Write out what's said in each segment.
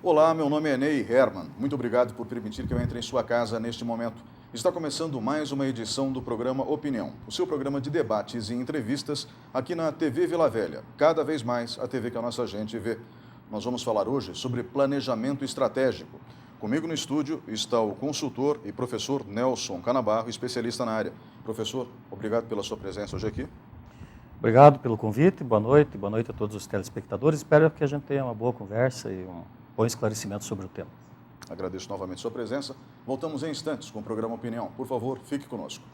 Olá, meu nome é Ney Herman. Muito obrigado por permitir que eu entre em sua casa neste momento. Está começando mais uma edição do programa Opinião, o seu programa de debates e entrevistas aqui na TV Vila Velha. Cada vez mais a TV que a nossa gente vê. Nós vamos falar hoje sobre planejamento estratégico. Comigo no estúdio está o consultor e professor Nelson Canabarro, especialista na área. Professor, obrigado pela sua presença hoje aqui. Obrigado pelo convite, boa noite a todos os telespectadores. Espero que a gente tenha uma boa conversa e um bom esclarecimento sobre o tema. Agradeço novamente sua presença. Voltamos em instantes com o programa Opinião. Por favor, fique conosco.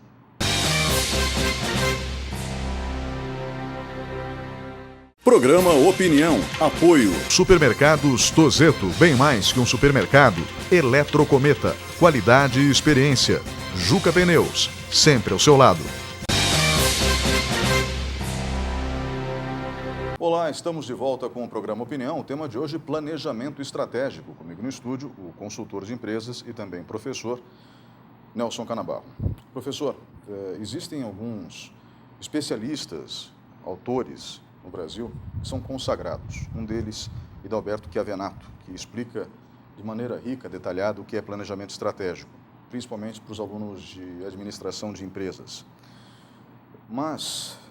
Programa Opinião. Apoio. Supermercados Tozeto, bem mais que um supermercado. Eletrocometa, qualidade e experiência. Juca Pneus, sempre ao seu lado. Olá, estamos de volta com o programa Opinião. O tema de hoje, planejamento estratégico. Comigo no estúdio, o consultor de empresas e também professor Nelson Canabarro. Professor, existem alguns especialistas, autores no Brasil, que são consagrados. Um deles, Hidalberto Chiavenato, que explica de maneira rica, detalhada, o que é planejamento estratégico, principalmente para os alunos de administração de empresas. Mas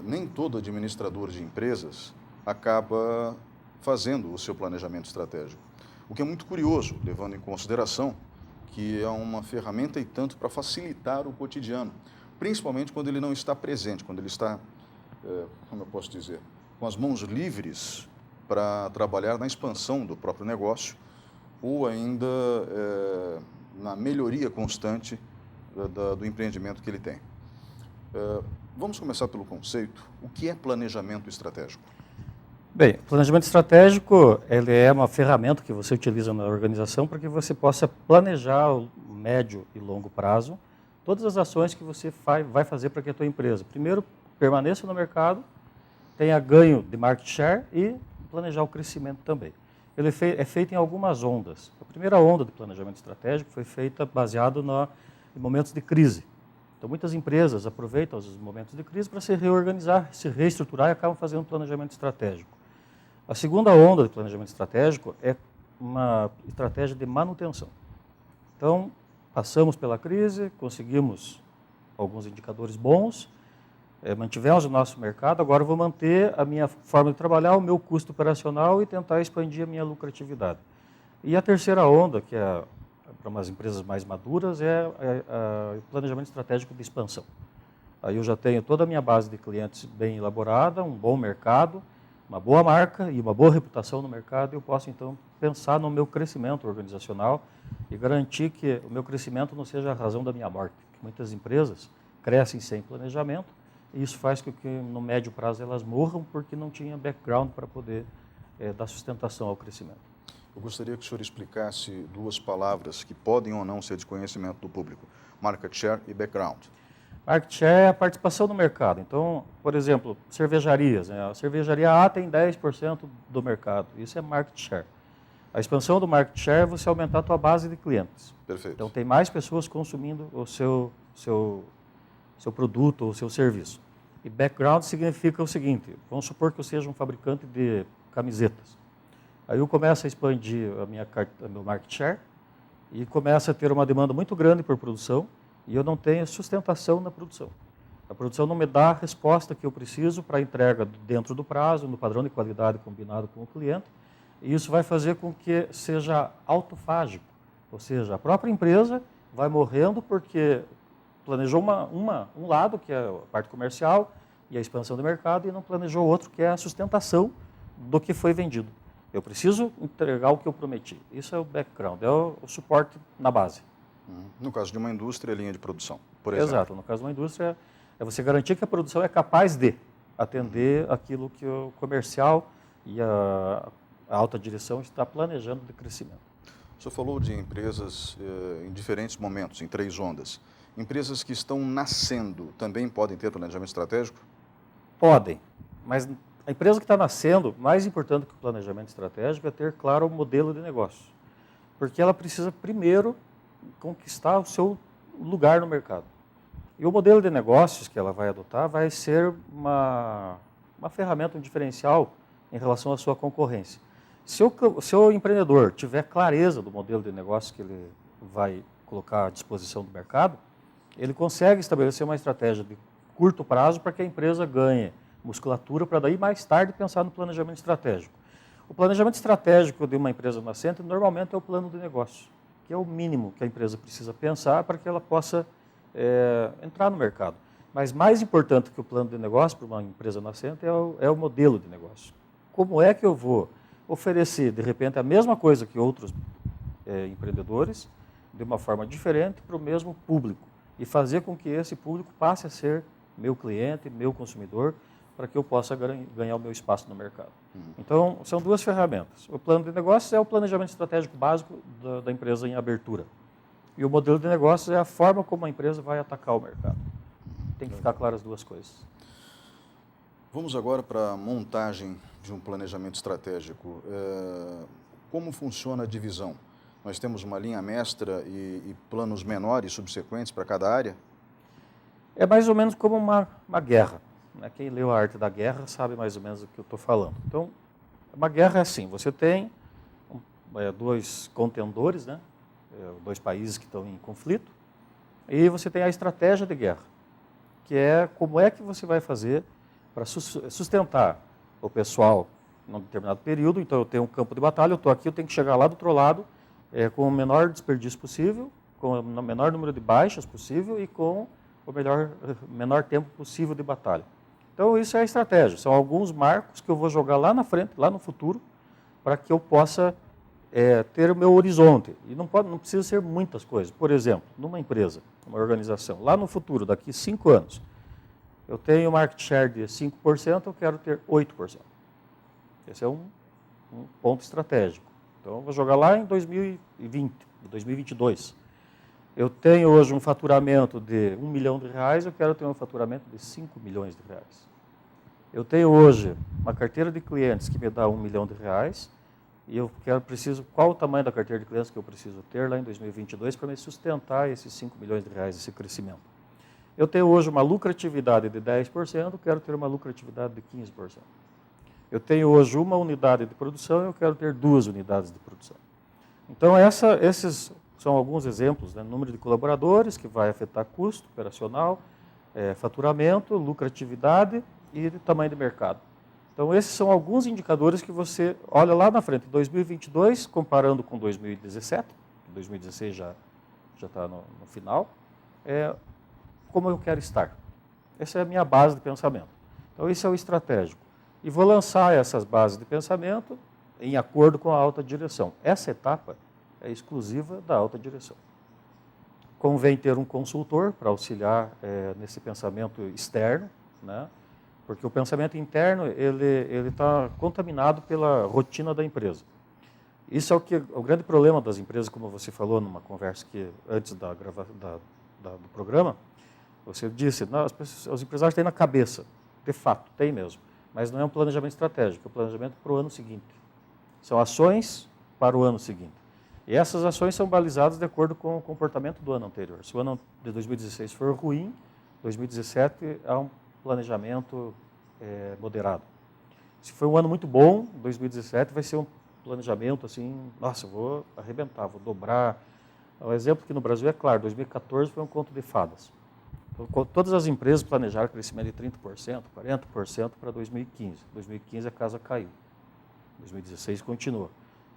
nem todo administrador de empresas acaba fazendo o seu planejamento estratégico. O que é muito curioso, levando em consideração que é uma ferramenta e tanto para facilitar o cotidiano, principalmente quando ele não está presente, quando ele está, como eu posso dizer, com as mãos livres para trabalhar na expansão do próprio negócio ou ainda na melhoria constante do empreendimento que ele tem. Vamos começar pelo conceito. O que é planejamento estratégico? Bem, planejamento estratégico ele é uma ferramenta que você utiliza na organização para que você possa planejar o médio e longo prazo todas as ações que você vai fazer para que a tua empresa, primeiro, permaneça no mercado, tenha ganho de market share e planejar o crescimento também. Ele é feito em algumas ondas. A primeira onda de planejamento estratégico foi feita baseado em momentos de crise. Então, muitas empresas aproveitam os momentos de crise para se reorganizar, se reestruturar e acabam fazendo um planejamento estratégico. A segunda onda de planejamento estratégico é uma estratégia de manutenção. Então, passamos pela crise, conseguimos alguns indicadores bons, mantivemos o nosso mercado, agora vou manter a minha forma de trabalhar, o meu custo operacional e tentar expandir a minha lucratividade. E a terceira onda, que é para umas empresas mais maduras, é o planejamento estratégico de expansão. Aí eu já tenho toda a minha base de clientes bem elaborada, um bom mercado, uma boa marca e uma boa reputação no mercado, e eu posso, então, pensar no meu crescimento organizacional e garantir que o meu crescimento não seja a razão da minha morte. Muitas empresas crescem sem planejamento, e isso faz com que, no médio prazo, elas morram porque não tinham background para poder dar sustentação ao crescimento. Eu gostaria que o senhor explicasse duas palavras que podem ou não ser de conhecimento do público: market share e background. Market share é a participação no mercado. Então, por exemplo, cervejarias. A cervejaria A tem 10% do mercado. Isso é market share. A expansão do market share é você aumentar a tua base de clientes. Perfeito. Então, tem mais pessoas consumindo o seu produto ou o seu serviço. E background significa o seguinte: vamos supor que eu seja um fabricante de camisetas. Aí eu começo a expandir o meu market share e começo a ter uma demanda muito grande por produção e eu não tenho sustentação na produção. A produção não me dá a resposta que eu preciso para a entrega dentro do prazo, no padrão de qualidade combinado com o cliente, e isso vai fazer com que seja autofágico, ou seja, a própria empresa vai morrendo porque planejou um lado, que é a parte comercial e a expansão do mercado, e não planejou outro, que é a sustentação do que foi vendido. Eu preciso entregar o que eu prometi. Isso é o background, é o suporte na base. No caso de uma indústria, linha de produção, por exemplo. Exato. No caso de uma indústria, é você garantir que a produção é capaz de atender aquilo que o comercial e a alta direção está planejando de crescimento. O senhor falou de empresas em diferentes momentos, em 3 ondas. Empresas que estão nascendo também podem ter planejamento estratégico? Podem, mas a empresa que está nascendo, mais importante que o planejamento estratégico é ter claro o modelo de negócio. Porque ela precisa primeiro conquistar o seu lugar no mercado. E o modelo de negócios que ela vai adotar vai ser uma ferramenta, um diferencial em relação à sua concorrência. Se o empreendedor tiver clareza do modelo de negócio que ele vai colocar à disposição do mercado, ele consegue estabelecer uma estratégia de curto prazo para que a empresa ganhe musculatura para daí mais tarde pensar no planejamento estratégico. O planejamento estratégico de uma empresa nascente normalmente é o plano de negócio, que é o mínimo que a empresa precisa pensar para que ela possa entrar no mercado. Mas mais importante que o plano de negócio para uma empresa nascente é o modelo de negócio. Como é que eu vou oferecer, de repente, a mesma coisa que outros empreendedores, de uma forma diferente para o mesmo público, e fazer com que esse público passe a ser meu cliente, meu consumidor, para que eu possa ganhar o meu espaço no mercado. Então, são duas ferramentas. O plano de negócios é o planejamento estratégico básico da empresa em abertura. E o modelo de negócios é a forma como a empresa vai atacar o mercado. Tem que ficar claras as duas coisas. Vamos agora para a montagem de um planejamento estratégico. Como funciona a divisão? Nós temos uma linha mestra e planos menores subsequentes para cada área? É mais ou menos como uma guerra. Né? Quem leu A Arte da Guerra sabe mais ou menos o que eu estou falando. Então, uma guerra é assim, você tem dois contendores, né? Dois países que estão em conflito, e você tem a estratégia de guerra, que é como é que você vai fazer para sustentar o pessoal num determinado período. Então, eu tenho um campo de batalha, eu estou aqui, eu tenho que chegar lá do outro lado com o menor desperdício possível, com o menor número de baixas possível e com o menor tempo possível de batalha. Então, isso é a estratégia. São alguns marcos que eu vou jogar lá na frente, lá no futuro, para que eu possa ter o meu horizonte. E não precisa ser muitas coisas. Por exemplo, numa empresa, uma organização, lá no futuro, daqui 5 anos, eu tenho market share de 5%, eu quero ter 8%. Esse é um ponto estratégico. Então, eu vou jogar lá em 2020, 2022. Eu tenho hoje um faturamento de R$1 milhão, eu quero ter um faturamento de R$5 milhões. Eu tenho hoje uma carteira de clientes que me dá R$1 milhão, e eu preciso, qual o tamanho da carteira de clientes que eu preciso ter lá em 2022 para me sustentar esses R$5 milhões, esse crescimento. Eu tenho hoje uma lucratividade de 10%, eu quero ter uma lucratividade de 15%. Eu tenho hoje uma unidade de produção, eu quero ter 2 unidades de produção. Então, esses são alguns exemplos, né? Número de colaboradores, que vai afetar custo operacional, faturamento, lucratividade e tamanho de mercado. Então, esses são alguns indicadores que você olha lá na frente, 2022, comparando com 2017, 2016 já está no final, como eu quero estar. Essa é a minha base de pensamento. Então, esse é o estratégico. E vou lançar essas bases de pensamento em acordo com a alta direção. Essa etapa é exclusiva da alta direção. Convém ter um consultor para auxiliar nesse pensamento externo, né? Porque o pensamento interno ele está contaminado pela rotina da empresa. Isso é o grande problema das empresas, como você falou numa conversa que antes do programa. Você disse, não, os empresários têm na cabeça, de fato, tem mesmo, mas não é um planejamento estratégico, é um planejamento para o ano seguinte. São ações para o ano seguinte. E essas ações são balizadas de acordo com o comportamento do ano anterior. Se o ano de 2016 for ruim, 2017 há um planejamento moderado. Se for um ano muito bom, 2017 vai ser um planejamento assim, nossa, eu vou arrebentar, vou dobrar. O exemplo que no Brasil é claro, 2014 foi um conto de fadas. Então, todas as empresas planejaram crescimento de 30%, 40% para 2015. 2015 a casa caiu. 2016 continua.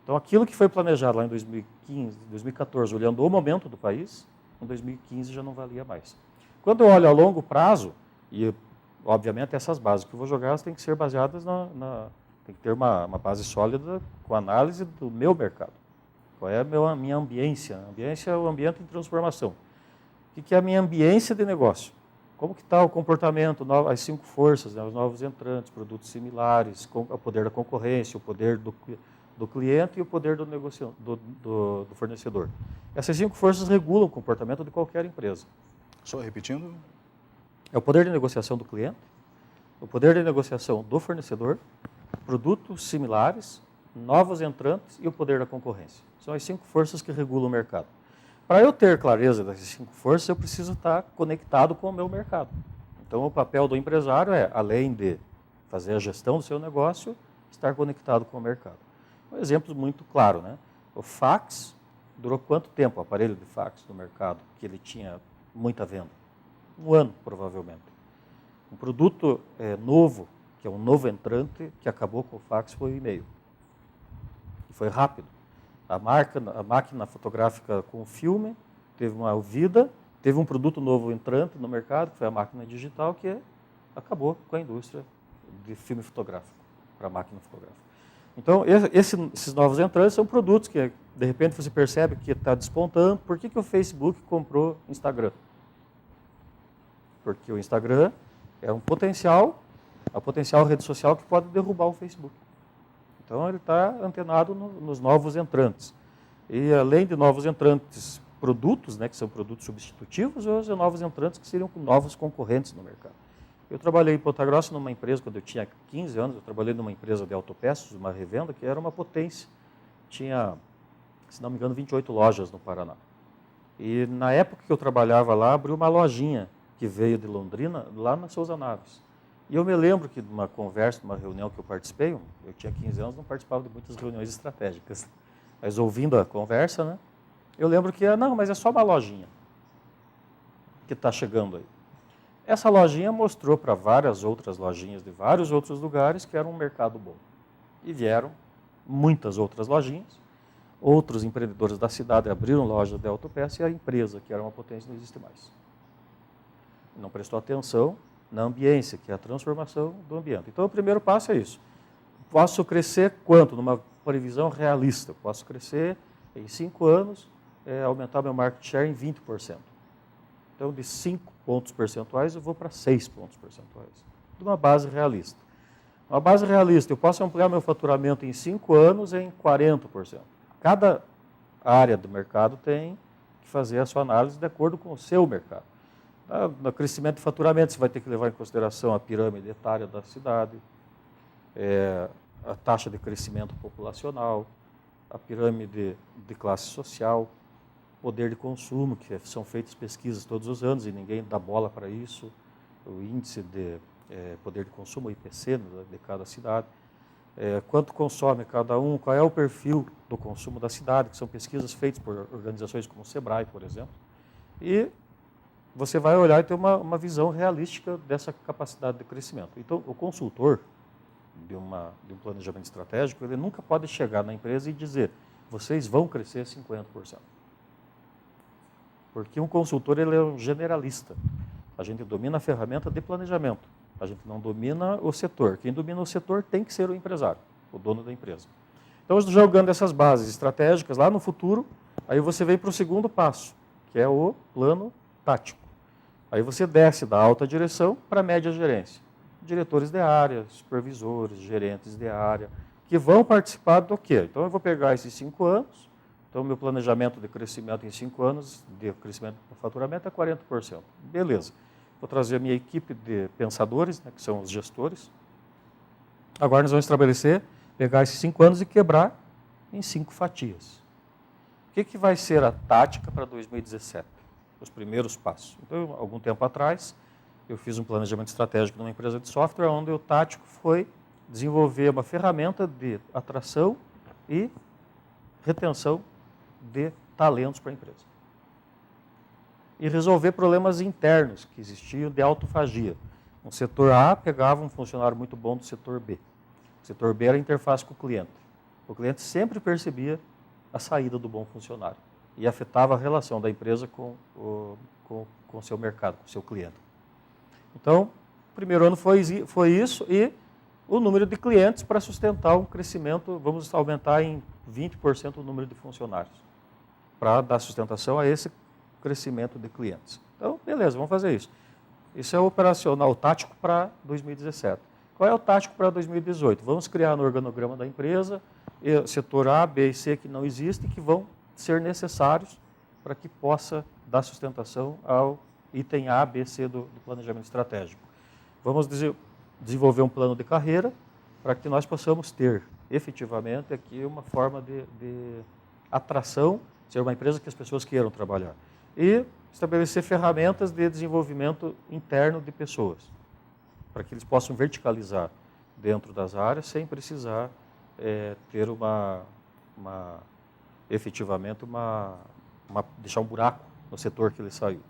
Então, aquilo que foi planejado lá em 2015, 2014, olhando o momento do país, em 2015 já não valia mais. Quando eu olho a longo prazo, e obviamente essas bases que eu vou jogar, elas têm que ser baseadas tem que ter uma base sólida com análise do meu mercado. Qual é a minha ambiência? A ambiência é o ambiente em transformação. O que é a minha ambiência de negócio? Como que está o comportamento, as 5 forças, né, os novos entrantes, produtos similares, o poder da concorrência, o poder do cliente e o poder do fornecedor. Essas 5 forças regulam o comportamento de qualquer empresa. Só repetindo. É o poder de negociação do cliente, o poder de negociação do fornecedor, produtos similares, novos entrantes e o poder da concorrência. São as 5 forças que regulam o mercado. Para eu ter clareza dessas 5 forças, eu preciso estar conectado com o meu mercado. Então, o papel do empresário é, além de fazer a gestão do seu negócio, estar conectado com o mercado. Um exemplo muito claro, né? O fax durou quanto tempo, o aparelho de fax no mercado, que ele tinha muita venda? 1 ano, provavelmente. Um produto novo, que é um novo entrante, que acabou com o fax, foi o e-mail. E foi rápido. A máquina fotográfica com filme teve uma vida, teve um produto novo entrante no mercado, que foi a máquina digital, que acabou com a indústria de filme fotográfico, para a máquina fotográfica. Então, esses novos entrantes são produtos que, de repente, você percebe que está despontando. Por que o Facebook comprou Instagram? Porque o Instagram é a potencial rede social que pode derrubar o Facebook. Então, ele está antenado nos novos entrantes. E, além de novos entrantes, produtos, né, que são produtos substitutivos, os novos entrantes que seriam novos concorrentes no mercado. Eu trabalhei em Ponta Grossa numa empresa, quando eu tinha 15 anos, eu trabalhei numa empresa de autopeças, uma revenda, que era uma potência. Tinha, se não me engano, 28 lojas no Paraná. E, na época que eu trabalhava lá, abriu uma lojinha que veio de Londrina, lá na Souza Naves. E eu me lembro que, numa conversa, numa reunião que eu participei, eu tinha 15 anos, não participava de muitas reuniões estratégicas, mas ouvindo a conversa, né, eu lembro que, não, mas é só uma lojinha que está chegando aí. Essa lojinha mostrou para várias outras lojinhas de vários outros lugares que era um mercado bom. E vieram muitas outras lojinhas, outros empreendedores da cidade abriram loja de autopeça e a empresa, que era uma potência, não existe mais. Não prestou atenção na ambiência, que é a transformação do ambiente. Então, o primeiro passo é isso. Posso crescer quanto? Numa previsão realista. Posso crescer em 5 anos, aumentar meu market share em 20%. Então, de 5 pontos percentuais, eu vou para 6 pontos percentuais. De uma base realista. Uma base realista, eu posso ampliar meu faturamento em 5 anos em 40%. Cada área do mercado tem que fazer a sua análise de acordo com o seu mercado. No crescimento de faturamento, você vai ter que levar em consideração a pirâmide etária da cidade, a taxa de crescimento populacional, a pirâmide de classe social, poder de consumo, que são feitas pesquisas todos os anos e ninguém dá bola para isso, o índice de poder de consumo, o IPC, de cada cidade, quanto consome cada um, qual é o perfil do consumo da cidade, que são pesquisas feitas por organizações como o Sebrae, por exemplo, e você vai olhar e ter uma visão realística dessa capacidade de crescimento. Então, o consultor de um planejamento estratégico, ele nunca pode chegar na empresa e dizer, vocês vão crescer 50%. Porque um consultor, ele é um generalista. A gente domina a ferramenta de planejamento. A gente não domina o setor. Quem domina o setor tem que ser o empresário, o dono da empresa. Então, jogando essas bases estratégicas lá no futuro, aí você vem para o segundo passo, que é o plano tático. Aí você desce da alta direção para a média gerência. Diretores de área, supervisores, gerentes de área, que vão participar do quê? Então, eu vou pegar esses 5 anos, então, meu planejamento de crescimento em 5 anos, de crescimento do faturamento é 40%. Beleza. Vou trazer a minha equipe de pensadores, né, que são os gestores. Agora, nós vamos estabelecer, pegar esses 5 anos e quebrar em 5 fatias. O que vai ser a tática para 2017? Os primeiros passos. Então, algum tempo atrás, eu fiz um planejamento estratégico numa empresa de software, onde o tático foi desenvolver uma ferramenta de atração e retenção de talentos para a empresa. E resolver problemas internos que existiam de autofagia. Um setor A pegava um funcionário muito bom do setor B. O setor B era a interface com o cliente. O cliente sempre percebia a saída do bom funcionário e afetava a relação da empresa com o seu mercado, com o seu cliente. Então, o primeiro ano foi isso e o número de clientes para sustentar um crescimento, vamos aumentar em 20% o número de funcionários, para dar sustentação a esse crescimento de clientes. Então, beleza, vamos fazer isso. Isso é o operacional, o tático para 2017. Qual é o tático para 2018? Vamos criar no organograma da empresa, setor A, B e C que não existem, que vão ser necessários para que possa dar sustentação ao item A, B, C do planejamento estratégico. Vamos desenvolver um plano de carreira para que nós possamos ter, efetivamente, aqui uma forma de atração, ser uma empresa que as pessoas queiram trabalhar. E estabelecer ferramentas de desenvolvimento interno de pessoas, para que eles possam verticalizar dentro das áreas sem precisar ter efetivamente deixar um buraco no setor que ele saiu.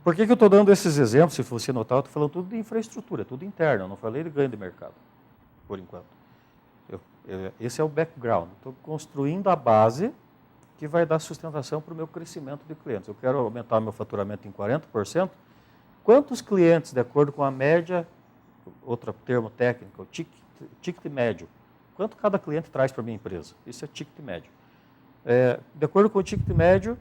Por que eu estou dando esses exemplos? Se você notar, eu estou falando tudo de infraestrutura, tudo interno, eu não falei de ganho de mercado, por enquanto. Esse é o background. Estou construindo a base que vai dar sustentação para o meu crescimento de clientes. Eu quero aumentar meu faturamento em 40%. Quantos clientes, de acordo com a média, outro termo técnico, o ticket médio, quanto cada cliente traz para a minha empresa? Isso é ticket médio. De acordo com o ticket médio,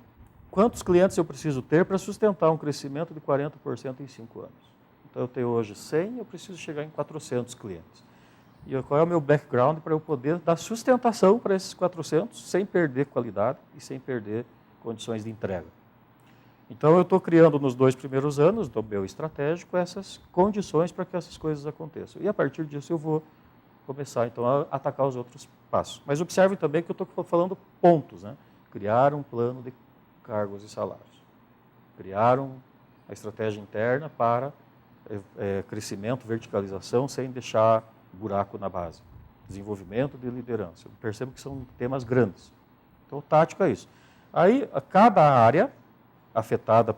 quantos clientes eu preciso ter para sustentar um crescimento de 40% em 5 anos? Então, eu tenho hoje 100, eu preciso chegar em 400 clientes. E qual é o meu background para eu poder dar sustentação para esses 400 sem perder qualidade e sem perder condições de entrega? Então, eu estou criando nos 2 primeiros anos do meu estratégico essas condições para que essas coisas aconteçam. E a partir disso eu vou começar, então, a atacar os outros passos. Mas observe também que eu estou falando pontos, né? Criar um plano de cargos e salários. Criar uma estratégia interna para crescimento, verticalização, sem deixar buraco na base. Desenvolvimento de liderança. Eu percebo que são temas grandes. Então, tático é isso. Aí, cada área afetada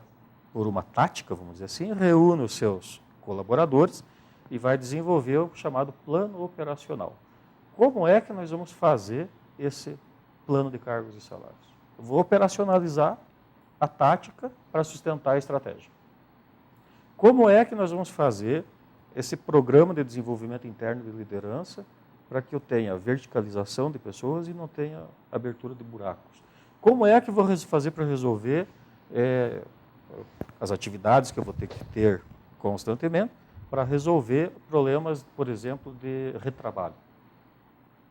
por uma tática, vamos dizer assim, reúne os seus colaboradores e vai desenvolver o chamado plano operacional. Como é que nós vamos fazer esse plano de cargos e salários? Eu vou operacionalizar a tática para sustentar a estratégia. Como é que nós vamos fazer esse programa de desenvolvimento interno de liderança para que eu tenha verticalização de pessoas e não tenha abertura de buracos? Como é que eu vou fazer para resolver as atividades que eu vou ter que ter constantemente para resolver problemas, por exemplo, de retrabalho?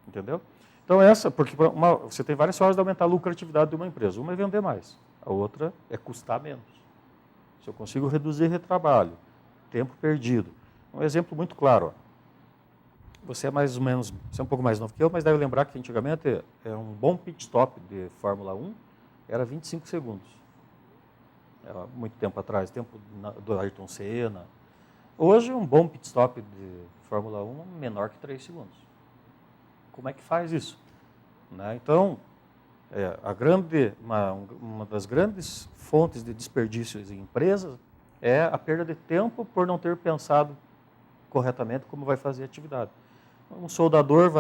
Entendeu? Então, porque você tem várias formas de aumentar a lucratividade de uma empresa. Uma é vender mais, a outra é custar menos. Se eu consigo reduzir retrabalho, tempo perdido. Um exemplo muito claro. Você é mais ou menos, você é um pouco mais novo que eu, mas deve lembrar que antigamente um bom pit stop de Fórmula 1 era 25 segundos. Era muito tempo atrás, tempo do Ayrton Senna. Hoje, um bom pit stop de Fórmula 1 é menor que 3 segundos. Como é que faz isso? Né? Então, uma das grandes fontes de desperdícios em empresas é a perda de tempo por não ter pensado corretamente como vai fazer a atividade. Um soldador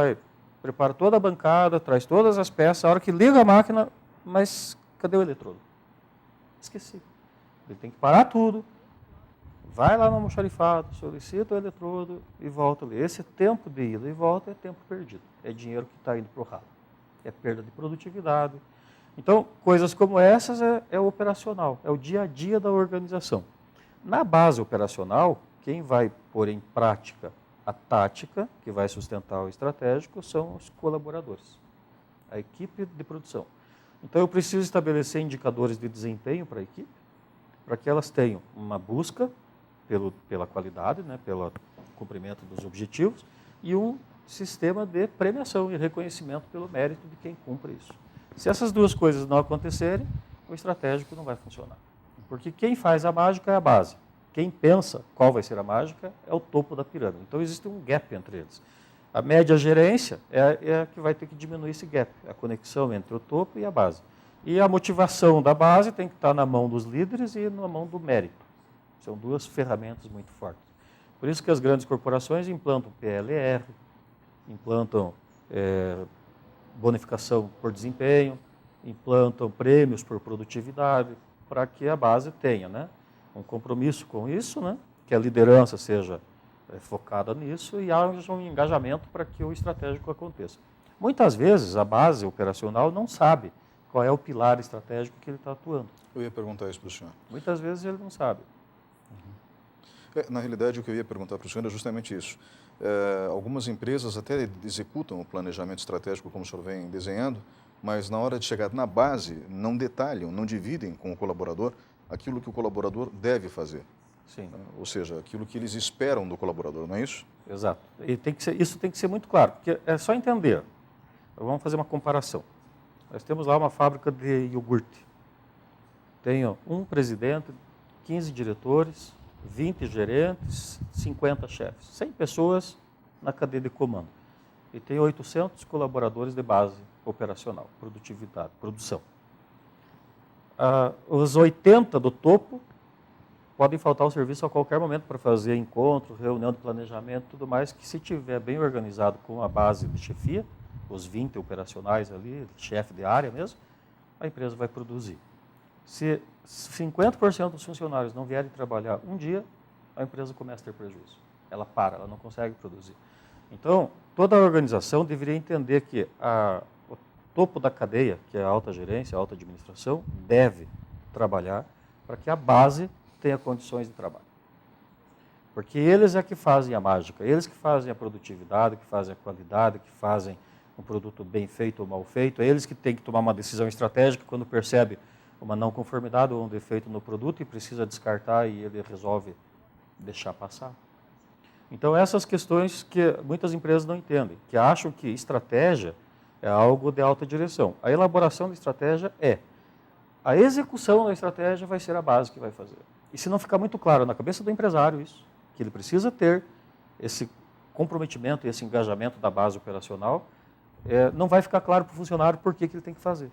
prepara toda a bancada, traz todas as peças, a hora que liga a máquina, mas cadê o eletrodo? Esqueci. Ele tem que parar tudo, vai lá no almoxarifado, solicita o eletrodo e volta ali. Esse tempo de ida e volta é tempo perdido. É dinheiro que está indo para o ralo. É perda de produtividade. Então, coisas como essas é operacional, é o dia a dia da organização. Na base operacional, quem vai pôr em prática a tática, que vai sustentar o estratégico, são os colaboradores, a equipe de produção. Então, eu preciso estabelecer indicadores de desempenho para a equipe, para que elas tenham uma busca pela qualidade, né, pelo cumprimento dos objetivos, e um sistema de premiação e reconhecimento pelo mérito de quem cumpre isso. Se essas duas coisas não acontecerem, o estratégico não vai funcionar. Porque quem faz a mágica é a base. Quem pensa qual vai ser a mágica é o topo da pirâmide. Então, existe um gap entre eles. A média gerência é a que vai ter que diminuir esse gap, a conexão entre o topo e a base. E a motivação da base tem que estar na mão dos líderes e na mão do mérito. São duas ferramentas muito fortes. Por isso que as grandes corporações implantam PLR, implantam bonificação por desempenho, implantam prêmios por produtividade, para que a base tenha, né, um compromisso com isso, né, que a liderança seja focada nisso e haja um engajamento para que o estratégico aconteça. Muitas vezes a base operacional não sabe qual é o pilar estratégico que ele está atuando. Eu ia perguntar isso para o senhor. Muitas vezes ele não sabe. Na realidade, o que eu ia perguntar para o senhor é justamente isso. Algumas empresas até executam o planejamento estratégico como o senhor vem desenhando, mas na hora de chegar na base, não detalham, não dividem com o colaborador aquilo que o colaborador deve fazer. Sim. Ou seja, aquilo que eles esperam do colaborador, não é isso? Exato. E isso tem que ser muito claro, porque é só entender. Vamos fazer uma comparação. Nós temos lá uma fábrica de iogurte. Tenho um presidente, 15 diretores, 20 gerentes, 50 chefes. 100 pessoas na cadeia de comando. e tem 800 colaboradores de base operacional, produtividade, produção. Os 80 do topo podem faltar ao serviço a qualquer momento para fazer encontro, reunião de planejamento, tudo mais, que se tiver bem organizado com a base de chefia, os 20 operacionais ali, chefe de área mesmo, a empresa vai produzir. Se 50% dos funcionários não vierem trabalhar um dia, a empresa começa a ter prejuízo. Ela para, ela não consegue produzir. Então, toda a organização deveria entender que o topo da cadeia, que é a alta gerência, a alta administração, deve trabalhar para que a base tenha condições de trabalho. Porque eles é que fazem a mágica, eles que fazem a produtividade, que fazem a qualidade, que fazem um produto bem feito ou mal feito, é eles que têm que tomar uma decisão estratégica quando percebe uma não conformidade ou um defeito no produto e precisa descartar e ele resolve deixar passar. Então, essas questões que muitas empresas não entendem, que acham que estratégia é algo de alta direção. A elaboração da estratégia a execução da estratégia vai ser a base que vai fazer. E se não ficar muito claro na cabeça do empresário isso, que ele precisa ter esse comprometimento e esse engajamento da base operacional, não vai ficar claro para o funcionário por que ele tem que fazer.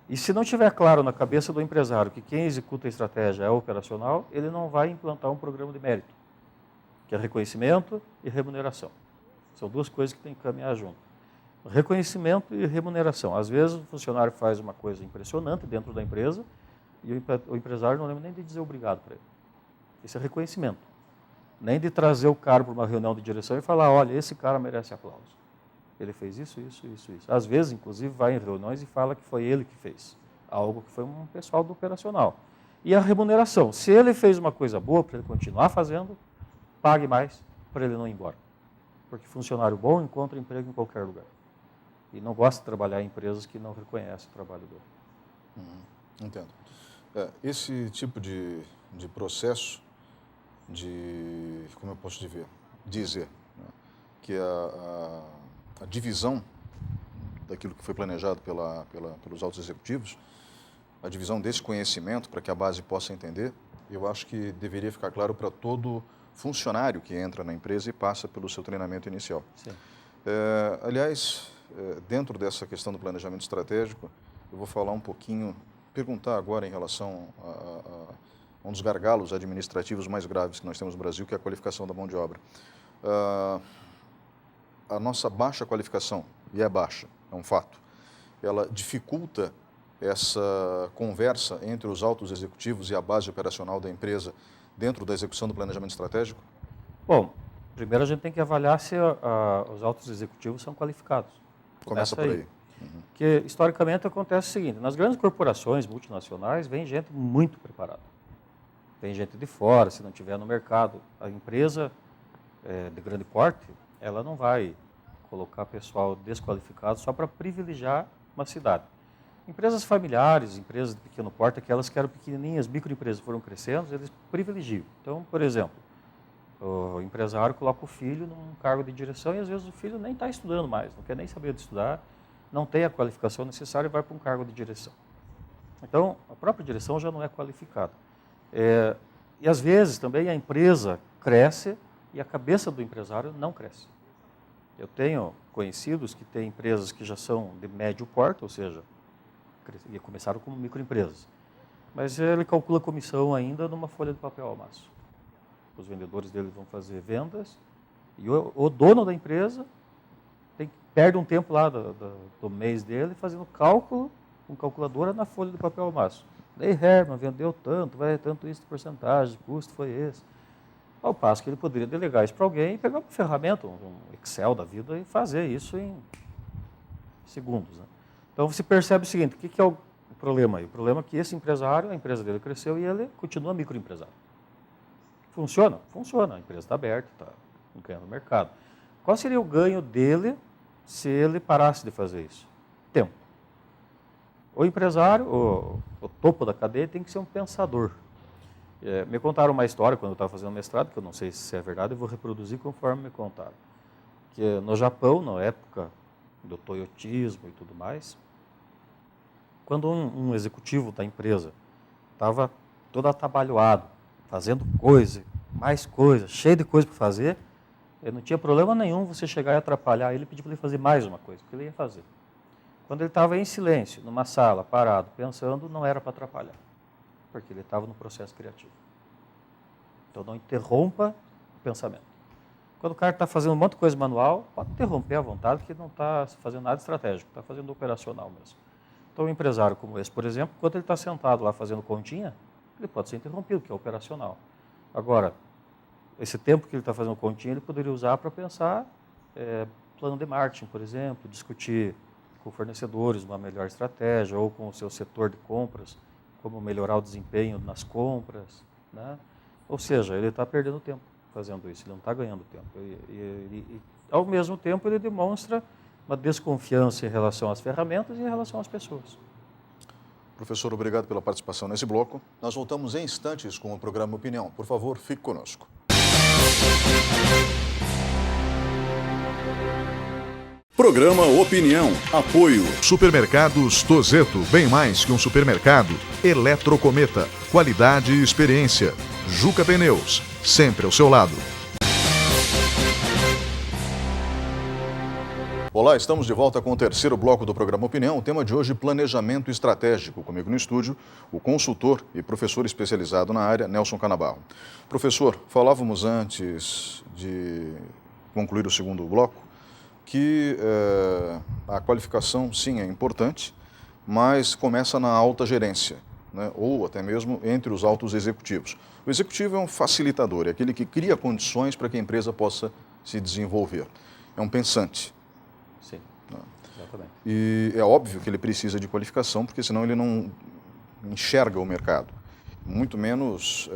E se não estiver claro na cabeça do empresário que quem executa a estratégia é o operacional, ele não vai implantar um programa de mérito, que é reconhecimento e remuneração. São duas coisas que tem que caminhar junto. Reconhecimento e remuneração. Às vezes o funcionário faz uma coisa impressionante dentro da empresa e o empresário não lembra nem de dizer obrigado para ele. Isso é reconhecimento. Nem de trazer o cara para uma reunião de direção e falar, olha, esse cara merece aplauso. Ele fez isso, isso, isso, isso. Às vezes, inclusive, vai em reuniões e fala que foi ele que fez. Algo que foi um pessoal do operacional. E a remuneração. Se ele fez uma coisa boa para ele continuar fazendo, pague mais para ele não ir embora. Porque funcionário bom encontra emprego em qualquer lugar. E não gosta de trabalhar em empresas que não reconhecem o trabalho dele. Entendo. Esse tipo de processo, como eu posso dizer, né, que a divisão daquilo que foi planejado pelos altos executivos, a divisão desse conhecimento para que a base possa entender, eu acho que deveria ficar claro para todo funcionário que entra na empresa e passa pelo seu treinamento inicial. Sim. Aliás, dentro dessa questão do planejamento estratégico, eu vou falar um pouquinho, perguntar agora em relação a um dos gargalos administrativos mais graves que nós temos no Brasil, que é a qualificação da mão de obra. A nossa baixa qualificação, e é baixa, é um fato, ela dificulta essa conversa entre os altos executivos e a base operacional da empresa dentro da execução do planejamento estratégico? Bom, primeiro a gente tem que avaliar se os altos executivos são qualificados. Começa por aí. Porque, historicamente, acontece o seguinte, nas grandes corporações multinacionais, vem gente muito preparada. Vem gente de fora, se não tiver no mercado. A empresa de grande porte, ela não vai colocar pessoal desqualificado só para privilegiar uma cidade. Empresas familiares, empresas de pequeno porte, aquelas que eram pequenininhas, microempresas foram crescendo, eles privilegiam. Então, por exemplo, o empresário coloca o filho num cargo de direção e às vezes o filho nem está estudando mais, não quer nem saber de estudar, não tem a qualificação necessária e vai para um cargo de direção. Então, a própria direção já não é qualificada. E às vezes também a empresa cresce e a cabeça do empresário não cresce. Eu tenho conhecidos que têm empresas que já são de médio porte, ou seja, começaram como microempresas, mas ele calcula comissão ainda numa folha de papel ao maço. Os vendedores dele vão fazer vendas e o dono da empresa perde um tempo lá do mês dele fazendo cálculo com calculadora na folha de papel ao maço. Daí, Herman, vendeu tanto, vai tanto isso de porcentagem, custo foi esse. Ao passo que ele poderia delegar isso para alguém e pegar uma ferramenta, um Excel da vida e fazer isso em segundos. Né? Então, você percebe o seguinte, o que é o problema aí? O problema é que esse empresário, a empresa dele cresceu e ele continua microempresário. Funciona? Funciona. A empresa está aberta, está ganhando no mercado. Qual seria o ganho dele se ele parasse de fazer isso? Tempo. O empresário, o topo da cadeia, tem que ser um pensador. Me contaram uma história quando eu estava fazendo mestrado, que eu não sei se é verdade, eu vou reproduzir conforme me contaram. Que no Japão, na época do toyotismo e tudo mais, quando um executivo da empresa estava todo atabalhoado, fazendo coisa, mais coisa, cheio de coisa para fazer, Não tinha problema nenhum você chegar e atrapalhar ele e pedir para ele fazer mais uma coisa, que ele ia fazer. Quando ele estava em silêncio, numa sala, parado, pensando, não era para atrapalhar, porque ele estava no processo criativo. Então, não interrompa o pensamento. Quando o cara está fazendo um monte de coisa manual, pode interromper à vontade, porque não está fazendo nada estratégico, está fazendo operacional mesmo. Então, um empresário como esse, por exemplo, quando ele está sentado lá fazendo continha, ele pode ser interrompido, que é operacional. Agora, esse tempo que ele está fazendo continha, ele poderia usar para pensar plano de marketing, por exemplo, discutir com fornecedores uma melhor estratégia, ou com o seu setor de compras, como melhorar o desempenho nas compras, né? Ou seja, ele está perdendo tempo fazendo isso, ele não está ganhando tempo. E, ao mesmo tempo, ele demonstra uma desconfiança em relação às ferramentas e em relação às pessoas. Professor, obrigado pela participação nesse bloco. Nós voltamos em instantes com o programa Opinião. Por favor, fique conosco. Programa Opinião. Apoio. Supermercados Tozeto, bem mais que um supermercado. Eletrocometa, qualidade e experiência. Juca Pneus, sempre ao seu lado. Olá, estamos de volta com o terceiro bloco do programa Opinião. O tema de hoje, planejamento estratégico. Comigo no estúdio, o consultor e professor especializado na área, Nelson Canabarro. Professor, falávamos antes de concluir o segundo bloco que a qualificação, sim, é importante, mas começa na alta gerência, né? Ou até mesmo entre os altos executivos. O executivo é um facilitador, é aquele que cria condições para que a empresa possa se desenvolver. É um pensante. Sim, exatamente. E é óbvio que ele precisa de qualificação, porque senão ele não enxerga o mercado. Muito menos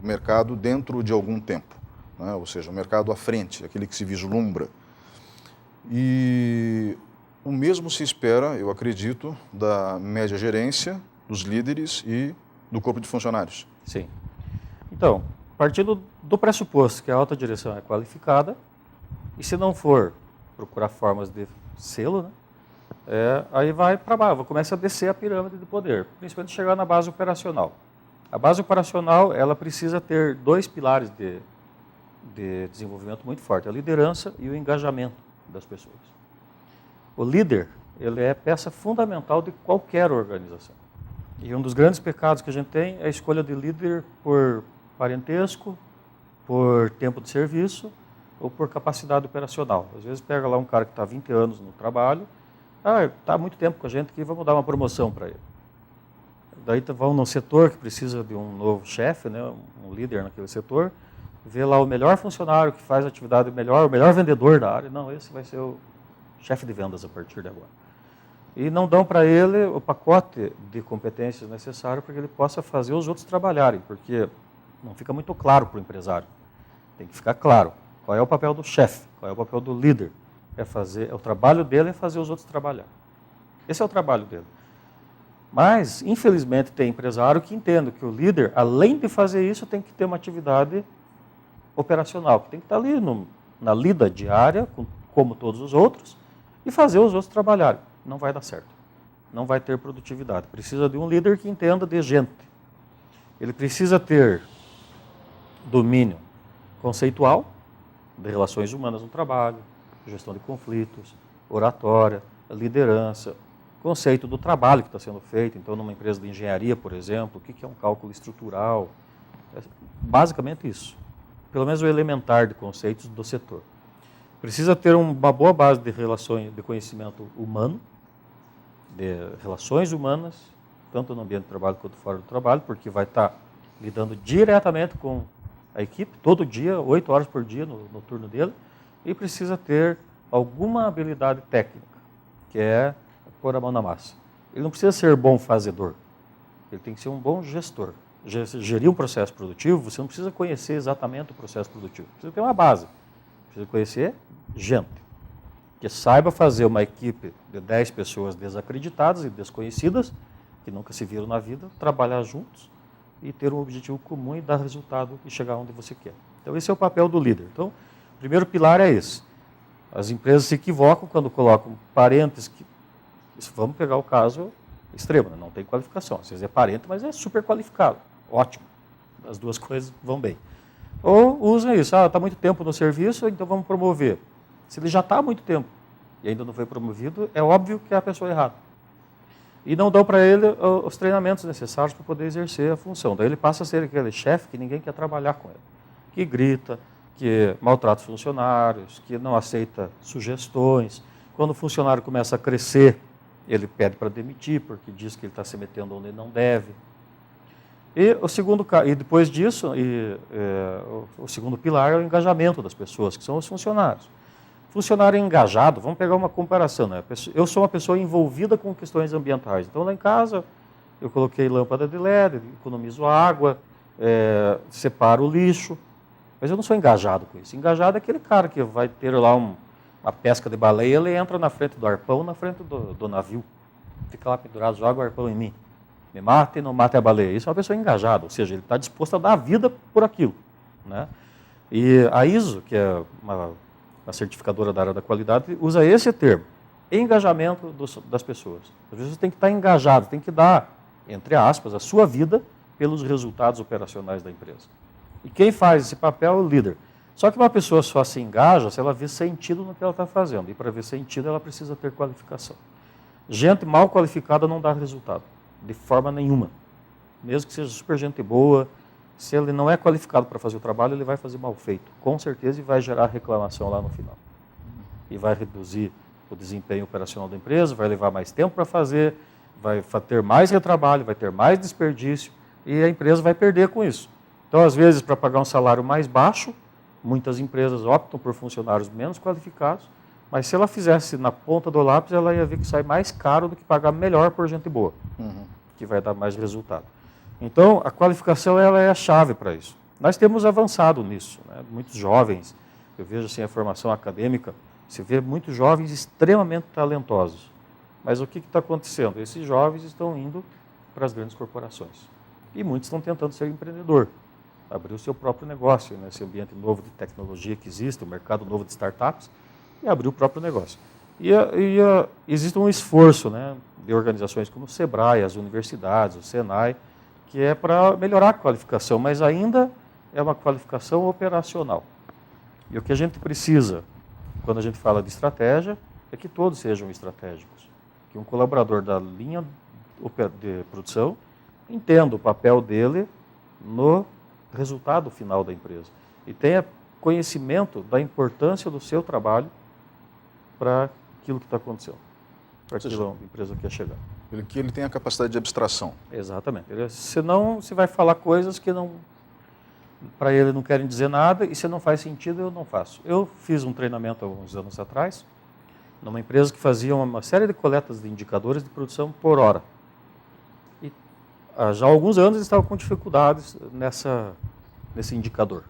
o mercado dentro de algum tempo, né? Ou seja, o mercado à frente, aquele que se vislumbra. E o mesmo se espera, eu acredito, da média gerência, dos líderes e do corpo de funcionários. Sim. Então, partindo do pressuposto que a alta direção é qualificada, e se não for, procurar formas de selo, né? Aí vai para baixo, começa a descer a pirâmide de poder, principalmente chegar na base operacional. A base operacional, ela precisa ter dois pilares de desenvolvimento muito forte, a liderança e o engajamento das pessoas. O líder, ele é peça fundamental de qualquer organização. E um dos grandes pecados que a gente tem é a escolha de líder por parentesco, por tempo de serviço ou por capacidade operacional. Às vezes pega lá um cara que está há 20 anos no trabalho, está há muito tempo com a gente aqui, vamos dar uma promoção para ele. Daí vão no setor que precisa de um novo chefe, né, um líder naquele setor, vê lá o melhor funcionário que faz a atividade melhor, o melhor vendedor da área. Não, esse vai ser o chefe de vendas a partir de agora. E não dão para ele o pacote de competências necessário para que ele possa fazer os outros trabalharem, porque não fica muito claro para o empresário. Tem que ficar claro qual é o papel do chefe, qual é o papel do líder. O trabalho dele é fazer os outros trabalhar. Esse é o trabalho dele. Mas, infelizmente, tem empresário que entende que o líder, além de fazer isso, tem que ter uma atividade operacional, que tem que estar ali na lida diária, como todos os outros, e fazer os outros trabalharem. Não vai dar certo. Não vai ter produtividade. Precisa de um líder que entenda de gente. Ele precisa ter domínio conceitual de relações humanas no trabalho, gestão de conflitos, oratória, liderança, conceito do trabalho que está sendo feito. Então, numa empresa de engenharia, por exemplo, o que é um cálculo estrutural? Basicamente isso. Pelo menos o elementar de conceitos do setor. Precisa ter uma boa base de relações, de conhecimento humano, de relações humanas, tanto no ambiente de trabalho quanto fora do trabalho, porque vai estar lidando diretamente com a equipe, todo dia, 8 horas por dia no turno dele, e precisa ter alguma habilidade técnica, que é pôr a mão na massa. Ele não precisa ser bom fazedor, ele tem que ser um bom gestor. Gerir um processo produtivo, você não precisa conhecer exatamente o processo produtivo, precisa ter uma base, precisa conhecer gente, que saiba fazer uma equipe de 10 pessoas desacreditadas e desconhecidas, que nunca se viram na vida, trabalhar juntos e ter um objetivo comum e dar resultado e chegar onde você quer. Então, esse é o papel do líder. Então, o primeiro pilar é esse. As empresas se equivocam quando colocam parentes que... Vamos pegar o caso extremo, né? Não tem qualificação. Às vezes é parente, mas é super qualificado. Ótimo. As duas coisas vão bem. Ou usam isso, está muito tempo no serviço, então vamos promover. Se ele já está há muito tempo e ainda não foi promovido, é óbvio que é a pessoa errada. E não dão para ele os treinamentos necessários para poder exercer a função. Daí ele passa a ser aquele chefe que ninguém quer trabalhar com ele. Que grita, que maltrata os funcionários, que não aceita sugestões. Quando o funcionário começa a crescer, ele pede para demitir, porque diz que ele está se metendo onde ele não deve. E depois disso, o segundo pilar é o engajamento das pessoas, que são os funcionários. Funcionário engajado, vamos pegar uma comparação, né? Eu sou uma pessoa envolvida com questões ambientais. Então, lá em casa, eu coloquei lâmpada de LED, economizo água, separo o lixo, mas eu não sou engajado com isso. Engajado é aquele cara que vai ter lá uma pesca de baleia, ele entra na frente do arpão, na frente do navio, fica lá pendurado, joga o arpão em mim. Me mata e não mata a baleia. Isso é uma pessoa engajada, ou seja, ele está disposto a dar a vida por aquilo, né? E a ISO, que é uma certificadora da área da qualidade, usa esse termo, engajamento das pessoas. As pessoas têm que estar engajadas, têm que dar, entre aspas, a sua vida pelos resultados operacionais da empresa. E quem faz esse papel é o líder. Só que uma pessoa só se engaja se ela vê sentido no que ela está fazendo. E para ver sentido, ela precisa ter qualificação. Gente mal qualificada não dá resultado, de forma nenhuma. Mesmo que seja super gente boa, se ele não é qualificado para fazer o trabalho, ele vai fazer mal feito, com certeza, e vai gerar reclamação lá no final. E vai reduzir o desempenho operacional da empresa, vai levar mais tempo para fazer, vai ter mais retrabalho, vai ter mais desperdício, e a empresa vai perder com isso. Então, às vezes, para pagar um salário mais baixo, muitas empresas optam por funcionários menos qualificados, mas se ela fizesse na ponta do lápis, ela ia ver que sai mais caro do que pagar melhor por gente boa, que vai dar mais resultado. Então, a qualificação ela é a chave para isso. Nós temos avançado nisso, né? Muitos jovens, eu vejo assim a formação acadêmica, você vê muitos jovens extremamente talentosos. Mas o que está acontecendo? Esses jovens estão indo para as grandes corporações. E muitos estão tentando ser empreendedor, abrir o seu próprio negócio, nesse ambiente novo de tecnologia que existe, o mercado novo de startups, e abrir o próprio negócio. Existe um esforço, né, de organizações como o Sebrae, as universidades, o Senai, que é para melhorar a qualificação, mas ainda é uma qualificação operacional. E o que a gente precisa, quando a gente fala de estratégia, é que todos sejam estratégicos. Que um colaborador da linha de produção entenda o papel dele no resultado final da empresa e tenha conhecimento da importância do seu trabalho para aquilo que está acontecendo, para aquilo que a empresa quer chegar. Que ele tem a capacidade de abstração. Exatamente. Senão, você vai falar coisas que não, para ele não querem dizer nada, e se não faz sentido, eu não faço. Eu fiz um treinamento há uns anos atrás, numa empresa que fazia uma série de coletas de indicadores de produção por hora. E já há alguns anos eles estavam com dificuldades nesse indicador.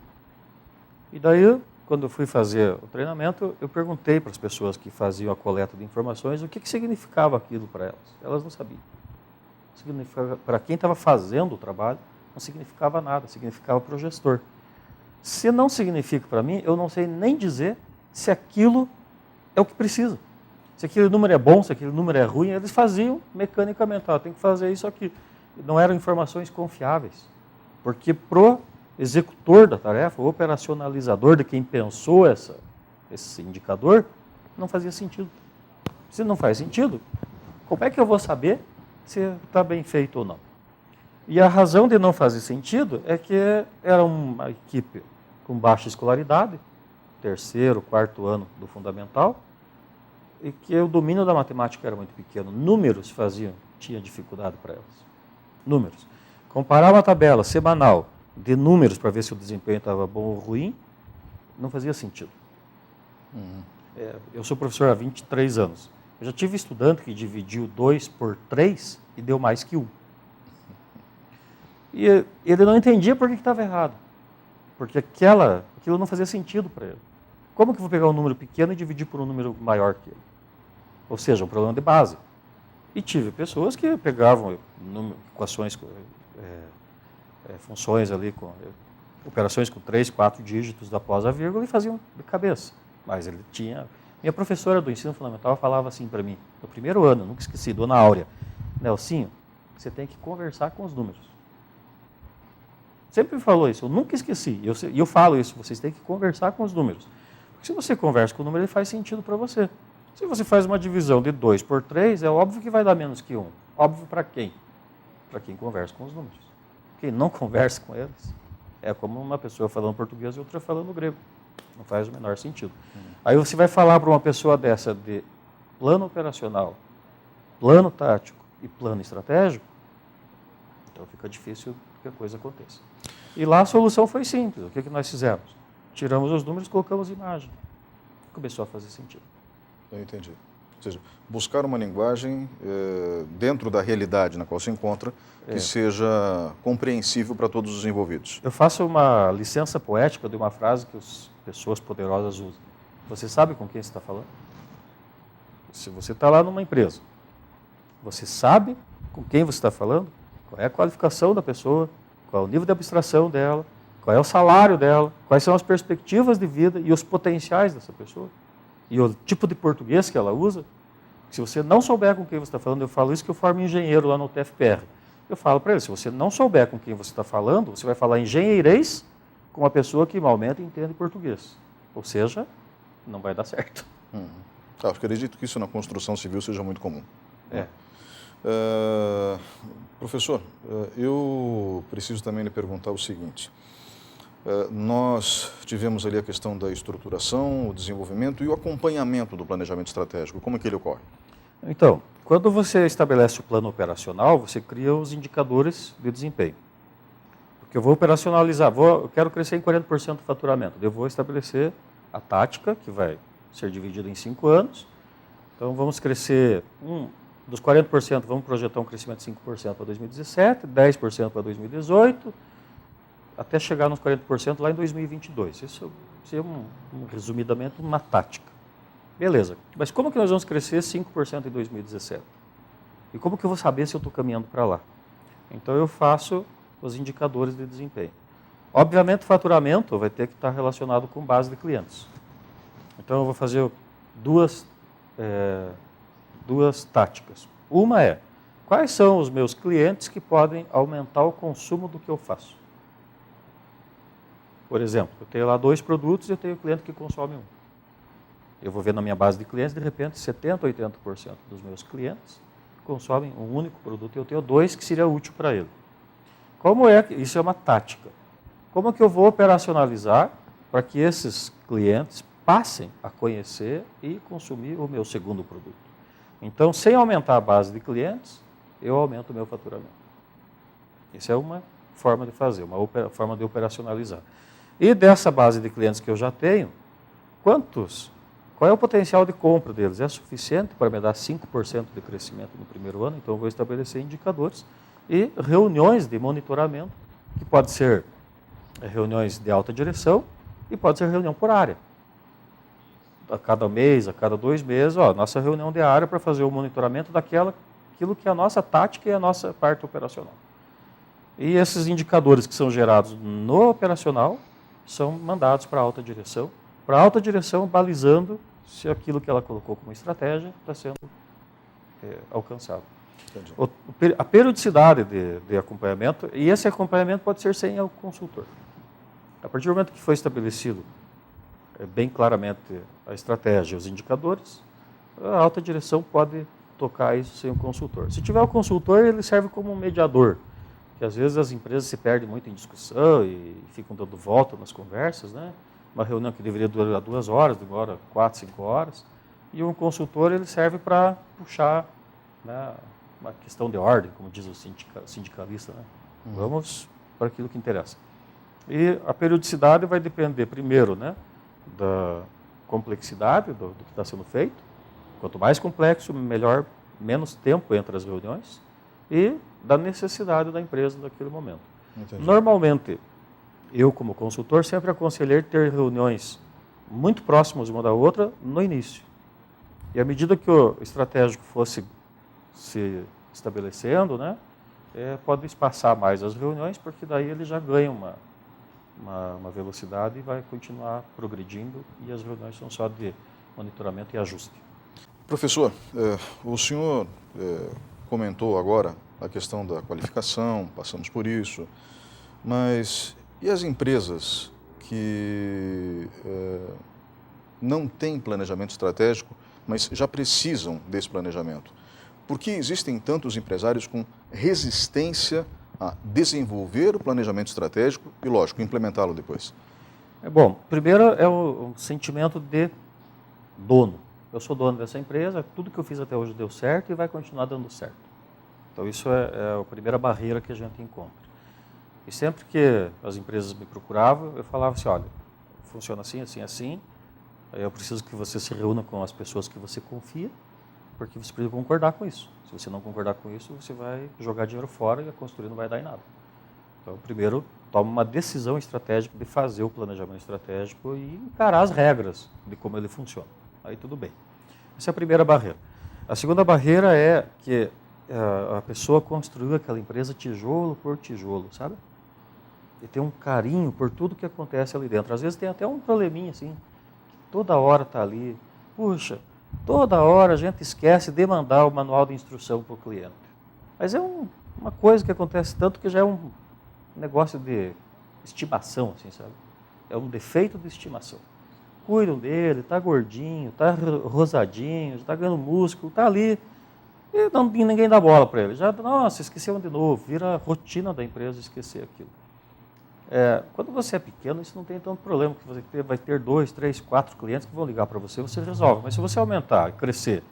E daí, quando eu fui fazer o treinamento, eu perguntei para as pessoas que faziam a coleta de informações o que significava aquilo para elas. Elas não sabiam. Para quem estava fazendo o trabalho, não significava nada, significava para o gestor. Se não significa para mim, eu não sei nem dizer se aquilo é o que precisa. Se aquele número é bom, se aquele número é ruim, eles faziam mecanicamente. Tem que fazer isso aqui. Não eram informações confiáveis. Porque pro executor da tarefa, o operacionalizador de quem pensou esse indicador, não fazia sentido. Se não faz sentido, como é que eu vou saber se está bem feito ou não? E a razão de não fazer sentido é que era uma equipe com baixa escolaridade, 3º, 4º ano do fundamental, e que o domínio da matemática era muito pequeno. Números tinha dificuldade para elas. Números. Comparar uma tabela semanal de números para ver se o desempenho estava bom ou ruim, não fazia sentido. Eu sou professor há 23 anos. Eu já tive estudante que dividiu 2 por 3 e deu mais que 1. E ele não entendia por que estava errado. Porque aquilo não fazia sentido para ele. Como que eu vou pegar um número pequeno e dividir por um número maior que ele? Ou seja, um problema de base. E tive pessoas que pegavam equações, funções ali, operações com 3, 4 dígitos após a vírgula e faziam de cabeça. Mas ele tinha... Minha professora do ensino fundamental falava assim para mim, no primeiro ano, nunca esqueci, Dona Áurea, Nelsinho, você tem que conversar com os números. Sempre me falou isso, eu nunca esqueci. E eu falo isso, vocês têm que conversar com os números. Porque se você conversa com o número, ele faz sentido para você. Se você faz uma divisão de 2 por 3, é óbvio que vai dar menos que 1. Óbvio para quem? Para quem conversa com os números. Quem não conversa com eles, é como uma pessoa falando português e outra falando grego. Não faz o menor sentido. Aí você vai falar para uma pessoa dessa de plano operacional, plano tático e plano estratégico, então fica difícil que a coisa aconteça. E lá a solução foi simples. O que nós fizemos? Tiramos os números e colocamos imagem. Começou a fazer sentido. Eu entendi. Ou seja, buscar uma linguagem dentro da realidade na qual se encontra que seja compreensível para todos os envolvidos. Eu faço uma licença poética de uma frase que as pessoas poderosas usam. Você sabe com quem você está falando? Se você está lá numa empresa, você sabe com quem você está falando? Qual é a qualificação da pessoa? Qual é o nível de abstração dela? Qual é o salário dela? Quais são as perspectivas de vida e os potenciais dessa pessoa? E o tipo de português que ela usa? Se você não souber com quem você está falando, eu falo isso que eu formo engenheiro lá no TFPR. Eu falo para ele, se você não souber com quem você está falando, você vai falar engenheirês com uma pessoa que malmente entende português. Ou seja, não vai dar certo. Eu acredito que isso na construção civil seja muito comum. Professor, eu preciso também lhe perguntar o seguinte. Nós tivemos ali a questão da estruturação, o desenvolvimento e o acompanhamento do planejamento estratégico. Como é que ele ocorre? Então, quando você estabelece o plano operacional, você cria os indicadores de desempenho. Porque eu vou operacionalizar, eu quero crescer em 40% do faturamento. Eu vou estabelecer a tática, que vai ser dividida em 5 anos. Então, vamos crescer, dos 40%, vamos projetar um crescimento de 5% para 2017, 10% para 2018, até chegar nos 40% lá em 2022. Isso é, resumidamente, uma tática. Beleza, mas como que nós vamos crescer 5% em 2017? E como que eu vou saber se eu estou caminhando para lá? Então, eu faço os indicadores de desempenho. Obviamente, o faturamento vai ter que estar relacionado com base de clientes. Então, eu vou fazer duas táticas. Uma é, quais são os meus clientes que podem aumentar o consumo do que eu faço? Por exemplo, eu tenho lá 2 produtos e eu tenho cliente que consome um. Eu vou ver na minha base de clientes, de repente, 70%, 80% dos meus clientes consomem um único produto e eu tenho 2 que seria útil para ele. Isso é uma tática. Como que eu vou operacionalizar para que esses clientes passem a conhecer e consumir o meu segundo produto? Então, sem aumentar a base de clientes, eu aumento o meu faturamento. Isso é uma forma de fazer, uma forma de operacionalizar. E dessa base de clientes que eu já tenho, qual é o potencial de compra deles? É suficiente para me dar 5% de crescimento no primeiro ano? Então, eu vou estabelecer indicadores e reuniões de monitoramento, que pode ser reuniões de alta direção e pode ser reunião por área. A cada mês, a cada 2 meses, nossa reunião de área para fazer o monitoramento aquilo que é a nossa tática e a nossa parte operacional. E esses indicadores que são gerados no operacional são mandados para a alta direção balizando se aquilo que ela colocou como estratégia está sendo alcançado. A periodicidade de acompanhamento, e esse acompanhamento pode ser sem o consultor. A partir do momento que foi estabelecido bem claramente a estratégia e os indicadores, a alta direção pode tocar isso sem o consultor. Se tiver o consultor, ele serve como um mediador, que às vezes as empresas se perdem muito em discussão e ficam dando volta nas conversas, né? Uma reunião que deveria durar 2 horas, demora 4, 5 horas, e um consultor ele serve para puxar, né, uma questão de ordem, como diz o sindicalista, né? Vamos para aquilo que interessa. E a periodicidade vai depender, primeiro, né, da complexidade do que está sendo feito. Quanto mais complexo, melhor, menos tempo entre as reuniões, e da necessidade da empresa naquele momento. Entendi. Normalmente, eu como consultor sempre aconselhei ter reuniões muito próximas uma da outra no início. E à medida que o estratégico fosse se estabelecendo, né, pode espaçar mais as reuniões, porque daí ele já ganha uma velocidade e vai continuar progredindo, e as reuniões são só de monitoramento e ajuste. Professor, o senhor comentou agora a questão da qualificação, passamos por isso, Mas e as empresas que não têm planejamento estratégico, mas já precisam desse planejamento? Por que existem tantos empresários com resistência a desenvolver o planejamento estratégico e, lógico, implementá-lo depois? Bom, primeiro é o sentimento de dono. Eu sou dono dessa empresa, tudo que eu fiz até hoje deu certo e vai continuar dando certo. Então isso é a primeira barreira que a gente encontra. E sempre que as empresas me procuravam, eu falava assim, olha, funciona assim, assim, assim, eu preciso que você se reúna com as pessoas que você confia, porque você precisa concordar com isso. Se você não concordar com isso, você vai jogar dinheiro fora e a construir não vai dar em nada. Então, primeiro, toma uma decisão estratégica de fazer o planejamento estratégico e encarar as regras de como ele funciona. Aí tudo bem. Essa é a primeira barreira. A segunda barreira é que a pessoa construiu aquela empresa tijolo por tijolo, sabe? E tem um carinho por tudo que acontece ali dentro. Às vezes tem até um probleminha assim, que toda hora está ali. Puxa, toda hora a gente esquece de mandar o manual de instrução para o cliente. Mas é uma coisa que acontece tanto que já é um negócio de estimação, assim, sabe? É um defeito de estimação. Cuidam dele, está gordinho, está rosadinho, está ganhando músculo, está ali. E ninguém dá bola para ele. Já, nossa, esqueceu de novo. Vira a rotina da empresa esquecer aquilo. Quando você é pequeno, isso não tem tanto problema, porque você vai ter 2, 3, 4 clientes que vão ligar para você, você resolve. Mas se você aumentar, crescer,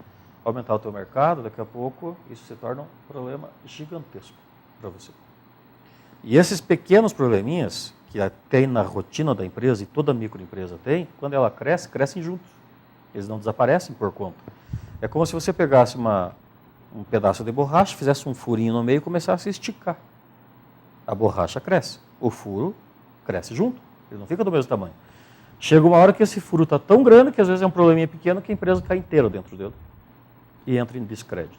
aumentar o teu mercado, daqui a pouco isso se torna um problema gigantesco para você. E esses pequenos probleminhas que tem na rotina da empresa, e toda microempresa tem, quando ela cresce, crescem juntos. Eles não desaparecem por conta. É como se você pegasse um pedaço de borracha, fizesse um furinho no meio e começasse a esticar. A borracha cresce. O furo cresce junto. Ele não fica do mesmo tamanho. Chega uma hora que esse furo está tão grande que às vezes é um probleminha pequeno que a empresa cai inteira dentro dele e entra em descrédito.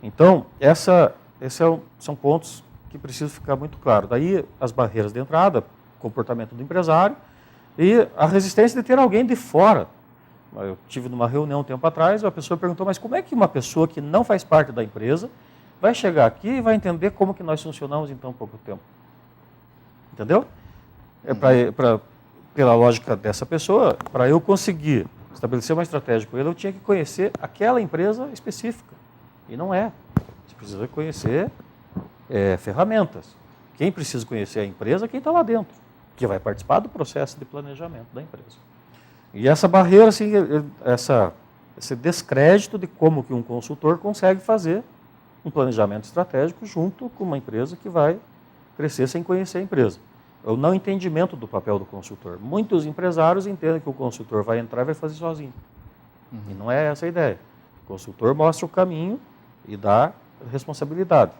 Então, são pontos que precisam ficar muito claros. Daí as barreiras de entrada, comportamento do empresário e a resistência de ter alguém de fora. Eu tive numa reunião um tempo atrás, a pessoa perguntou, mas como é que uma pessoa que não faz parte da empresa vai chegar aqui e vai entender como que nós funcionamos em tão pouco tempo? Entendeu? Pela lógica dessa pessoa, para eu conseguir estabelecer uma estratégia com ele, eu tinha que conhecer aquela empresa específica. E não é. Você precisa conhecer ferramentas. Quem precisa conhecer a empresa é quem está lá dentro, que vai participar do processo de planejamento da empresa. E essa barreira, assim, esse descrédito de como que um consultor consegue fazer um planejamento estratégico junto com uma empresa que vai crescer sem conhecer a empresa. É o não entendimento do papel do consultor. Muitos empresários entendem que o consultor vai entrar e vai fazer sozinho. E não é essa a ideia. O consultor mostra o caminho e dá responsabilidade.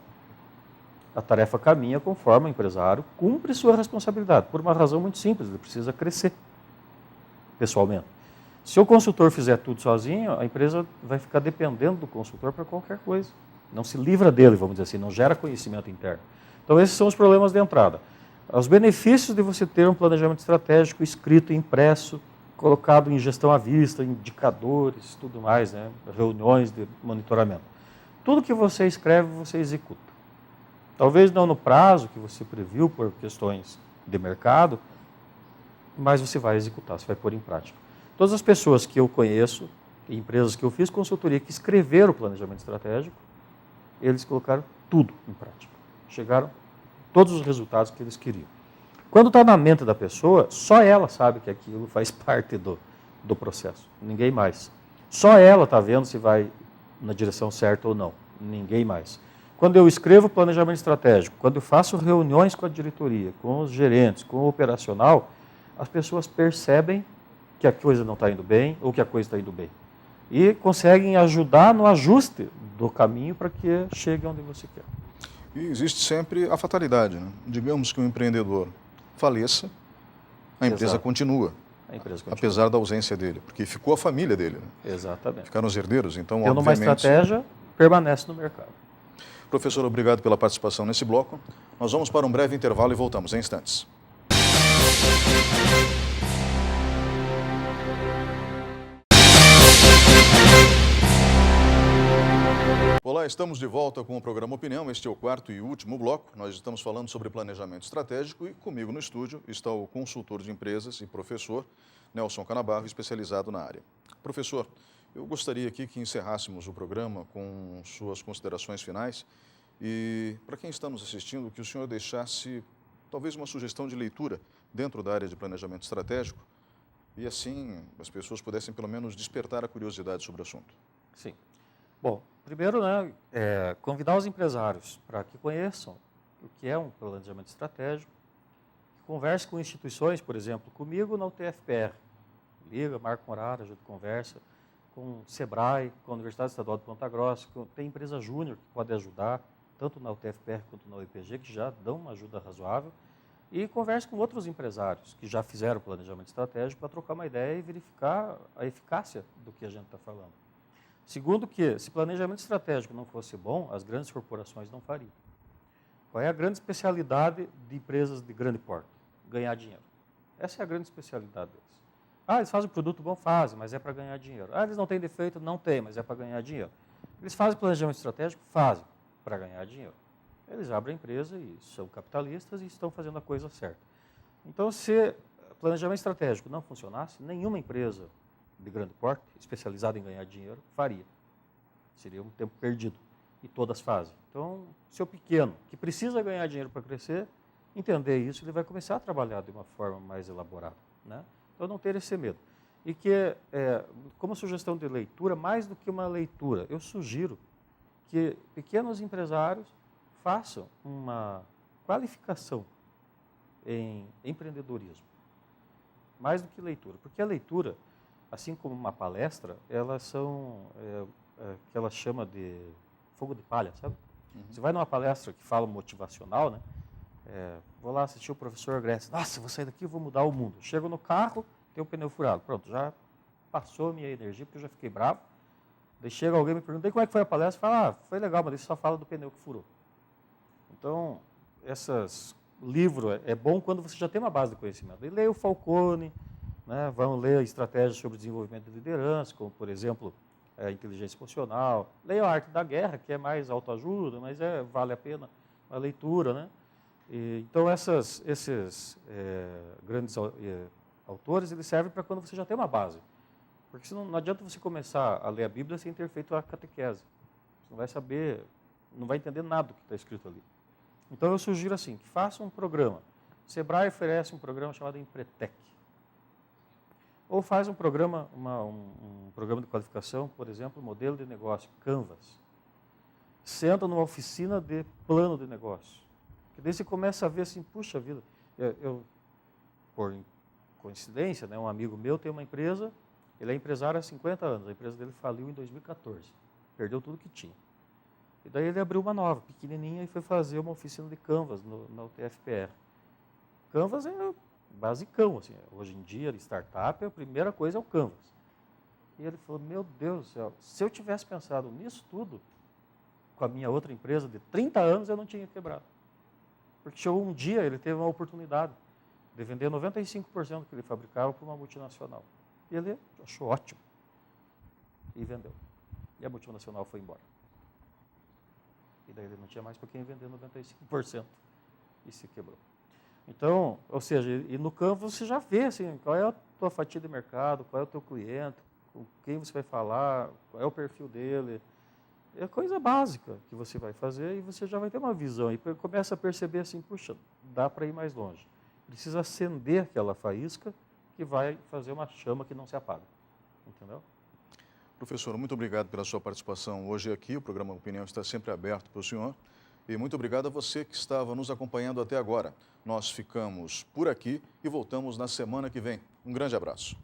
A tarefa caminha conforme o empresário cumpre sua responsabilidade, por uma razão muito simples, ele precisa crescer pessoalmente. Se o consultor fizer tudo sozinho, a empresa vai ficar dependendo do consultor para qualquer coisa. Não se livra dele, vamos dizer assim, não gera conhecimento interno. Então esses são os problemas de entrada. Os benefícios de você ter um planejamento estratégico escrito, impresso, colocado em gestão à vista, indicadores, tudo mais, né? Reuniões de monitoramento. Tudo que você escreve, você executa. Talvez não no prazo que você previu por questões de mercado, mas você vai executar, você vai pôr em prática. Todas as pessoas que eu conheço, empresas que eu fiz consultoria, que escreveram o planejamento estratégico, eles colocaram tudo em prática. Chegaram todos os resultados que eles queriam. Quando está na mente da pessoa, só ela sabe que aquilo faz parte do processo, ninguém mais. Só ela está vendo se vai na direção certa ou não, ninguém mais. Quando eu escrevo planejamento estratégico, quando eu faço reuniões com a diretoria, com os gerentes, com o operacional, as pessoas percebem que a coisa não está indo bem ou que a coisa está indo bem. E conseguem ajudar no ajuste do caminho para que chegue onde você quer. E existe sempre a fatalidade, né? Digamos que um empreendedor faleça, a empresa continua. A empresa continua. Apesar da ausência dele, porque ficou a família dele. Né? Exatamente. Ficaram os herdeiros, então, tendo obviamente... uma estratégia, permanece no mercado. Professor, obrigado pela participação nesse bloco. Nós vamos para um breve intervalo e voltamos em instantes. Olá, Olá, estamos de volta com o programa Opinião. Este é o quarto e último bloco. Nós estamos falando sobre planejamento estratégico e comigo no estúdio está o consultor de empresas e professor Nelson Canabarro, especializado na área. Professor, eu gostaria aqui que encerrássemos o programa com suas considerações finais e, para quem está nos assistindo, que o senhor deixasse talvez uma sugestão de leitura dentro da área de planejamento estratégico e assim as pessoas pudessem pelo menos despertar a curiosidade sobre o assunto. Sim. Bom, primeiro, convidar os empresários para que conheçam o que é um planejamento estratégico, que converse com instituições, por exemplo, comigo na UTFPR. Liga, marca um horário, a gente conversa com o SEBRAE, com a Universidade Estadual de Ponta Grossa, tem empresa júnior que pode ajudar, tanto na UTFPR quanto na UEPG, que já dão uma ajuda razoável, e converse com outros empresários que já fizeram planejamento estratégico para trocar uma ideia e verificar a eficácia do que a gente está falando. Segundo que, se planejamento estratégico não fosse bom, as grandes corporações não fariam. Qual é a grande especialidade de empresas de grande porte? Ganhar dinheiro. Essa é a grande especialidade deles. Ah, eles fazem um produto bom? Fazem, mas é para ganhar dinheiro. Ah, eles não têm defeito? Não tem, mas é para ganhar dinheiro. Eles fazem planejamento estratégico? Fazem, para ganhar dinheiro. Eles abrem a empresa e são capitalistas e estão fazendo a coisa certa. Então, se planejamento estratégico não funcionasse, nenhuma empresa de grande porte, especializada em ganhar dinheiro, faria. Seria um tempo perdido. E todas fazem. Então, seu pequeno, que precisa ganhar dinheiro para crescer, entender isso, ele vai começar a trabalhar de uma forma mais elaborada, né? Então, não ter esse medo. E que, como sugestão de leitura, mais do que uma leitura, eu sugiro que pequenos empresários façam uma qualificação em empreendedorismo. Mais do que leitura. Porque a leitura, assim como uma palestra, elas são, que ela chama de fogo de palha, sabe? Uhum. Você vai numa palestra que fala motivacional, né? Vou lá assistir o professor Grécia. Nossa, vou sair daqui e vou mudar o mundo. Chego no carro, tem o pneu furado. Pronto, já passou a minha energia, porque eu já fiquei bravo. Daí chega alguém e me pergunta, como é que foi a palestra? Fala, foi legal, mas ele só fala do pneu que furou. Então, livro é bom quando você já tem uma base de conhecimento. E leia o Falcone, né? Vamos ler estratégias sobre desenvolvimento de liderança, como, por exemplo, a inteligência emocional. Leia a Arte da Guerra, que é mais autoajuda, mas vale a pena a leitura, né? Então, esses grandes autores, eles servem para quando você já tem uma base. Porque senão não adianta você começar a ler a Bíblia sem ter feito a catequese. Você não vai saber, não vai entender nada do que está escrito ali. Então, eu sugiro assim, que faça um programa. O SEBRAE oferece um programa chamado Empretec. Ou faz um programa, um programa de qualificação, por exemplo, modelo de negócio, Canvas. Senta numa oficina de plano de negócio. Que daí você começa a ver assim, puxa vida, por coincidência, né, um amigo meu tem uma empresa, ele é empresário há 50 anos, a empresa dele faliu em 2014, perdeu tudo que tinha. E daí ele abriu uma nova, pequenininha, e foi fazer uma oficina de Canvas na UTFPR. Canvas é basicão, assim, hoje em dia, startup, a primeira coisa é o Canvas. E ele falou, meu Deus do céu, se eu tivesse pensado nisso tudo, com a minha outra empresa de 30 anos, eu não tinha quebrado. Porque chegou um dia, ele teve uma oportunidade de vender 95% do que ele fabricava para uma multinacional. E ele achou ótimo. E vendeu. E a multinacional foi embora. E daí ele não tinha mais para quem vender 95%. E se quebrou. Então, ou seja, e no Canvas você já vê assim, qual é a tua fatia de mercado, qual é o teu cliente, com quem você vai falar, qual é o perfil dele. É coisa básica que você vai fazer e você já vai ter uma visão. E começa a perceber assim, puxa, dá para ir mais longe. Precisa acender aquela faísca que vai fazer uma chama que não se apaga. Entendeu? Professor, muito obrigado pela sua participação hoje aqui. O programa Opinião está sempre aberto para o senhor. E muito obrigado a você que estava nos acompanhando até agora. Nós ficamos por aqui e voltamos na semana que vem. Um grande abraço.